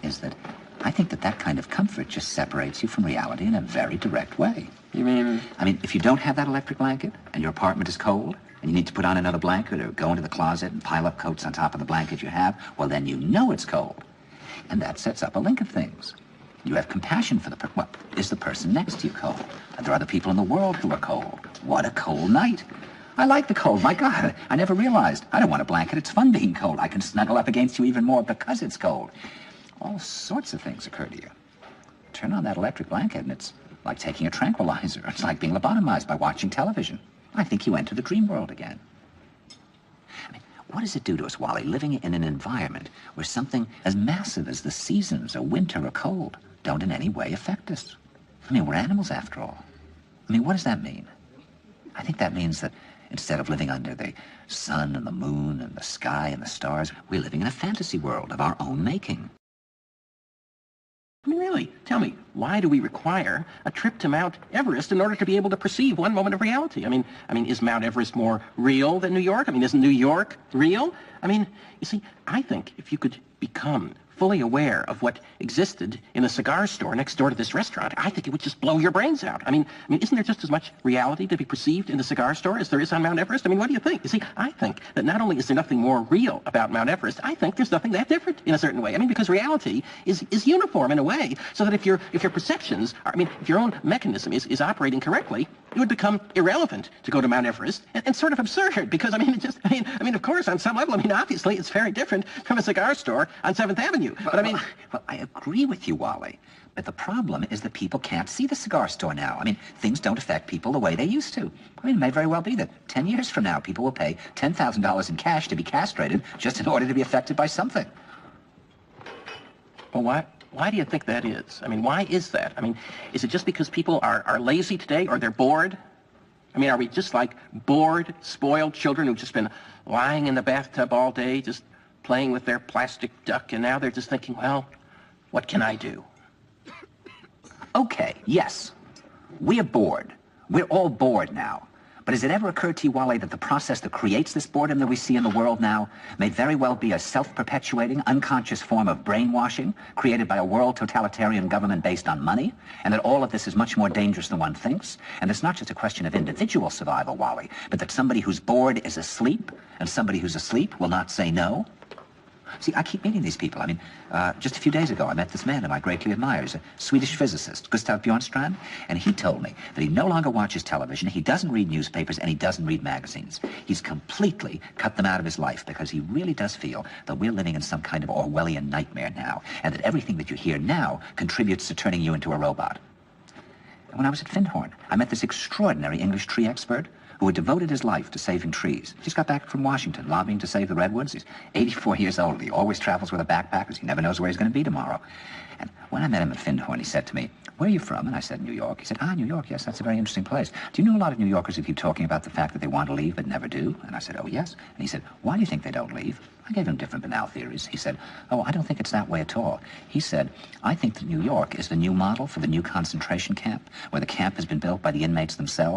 is that I think that kind of comfort just separates you from reality in a very direct way. You mean? I mean, if you don't have that electric blanket and your apartment is cold and you need to put on another blanket or go into the closet and pile up coats on top of the blanket you have, well, then you know it's cold. And that sets up a link of things. You have compassion for well, is the person next to you cold? Are there other people in the world who are cold? What a cold night. I like the cold. My God, I never realized. I don't want a blanket. It's fun being cold. I can snuggle up against you even more because it's cold. All sorts of things occur to you. Turn on that electric blanket and it's like taking a tranquilizer. It's like being lobotomized by watching television. I think you enter the dream world again. I mean, what does it do to us, Wally, living in an environment where something as massive as the seasons or winter or cold don't in any way affect us? I mean, we're animals after all. I mean, what does that mean? I think that means that instead of living under the sun and the moon and the sky and the stars, we're living in a fantasy world of our own making. I mean, really, tell me, why do we require a trip to Mount Everest in order to be able to perceive one moment of reality? I mean, is Mount Everest more real than New York? I mean, isn't New York real? I mean, you see, I think if you could become fully aware of what existed in the cigar store next door to this restaurant, I think it would just blow your brains out. I mean, isn't there just as much reality to be perceived in the cigar store as there is on Mount Everest? I mean, what do you think? You see, I think that not only is there nothing more real about Mount Everest, I think there's nothing that different in a certain way. I mean, because reality is uniform in a way, so that if your perceptions are, if your own mechanism is operating correctly, it would become irrelevant to go to Mount Everest and sort of absurd because, of course, on some level, obviously it's very different from a cigar store on 7th Avenue. But Well, I agree with you, Wally. But the problem is that people can't see the cigar store now. I mean, things don't affect people the way they used to. I mean, it may very well be that 10 years from now, people will pay $10,000 in cash to be castrated just in order to be affected by something. Well, why do you think that is? I mean, why is that? I mean, is it just because people are lazy today or they're bored? I mean, are we just like bored, spoiled children who've just been lying in the bathtub all day, just playing with their plastic duck, and now they're just thinking, well, what can I do? Okay, yes. We are bored. We're all bored now. But has it ever occurred to you, Wally, that the process that creates this boredom that we see in the world now may very well be a self-perpetuating, unconscious form of brainwashing created by a world totalitarian government based on money, and that all of this is much more dangerous than one thinks, and it's not just a question of individual survival, Wally, but that somebody who's bored is asleep, and somebody who's asleep will not say no? See, I keep meeting these people. Just a few days ago, I met this man whom I greatly admire. He's a Swedish physicist, Gustav Bjornstrand, and he told me that he no longer watches television, he doesn't read newspapers, and he doesn't read magazines. He's completely cut them out of his life because he really does feel that we're living in some kind of Orwellian nightmare now, and that everything that you hear now contributes to turning you into a robot. And when I was at Findhorn, I met this extraordinary English tree expert who had devoted his life to saving trees. He just got back from Washington, lobbying to save the redwoods. He's 84 years old. He always travels with a backpack because he never knows where he's going to be tomorrow. And when I met him at Findhorn, he said to me, "Where are you from?" And I said, "New York." He said, "New York, yes, that's a very interesting place. Do you know a lot of New Yorkers who keep talking about the fact that they want to leave but never do?" And I said, "Oh, yes." And he said, "Why do you think they don't leave?" I gave him different banal theories. He said, "Oh, I don't think it's that way at all." He said, "I think that New York is the new model for the new concentration camp, where the camp has been built by the inmates themselves.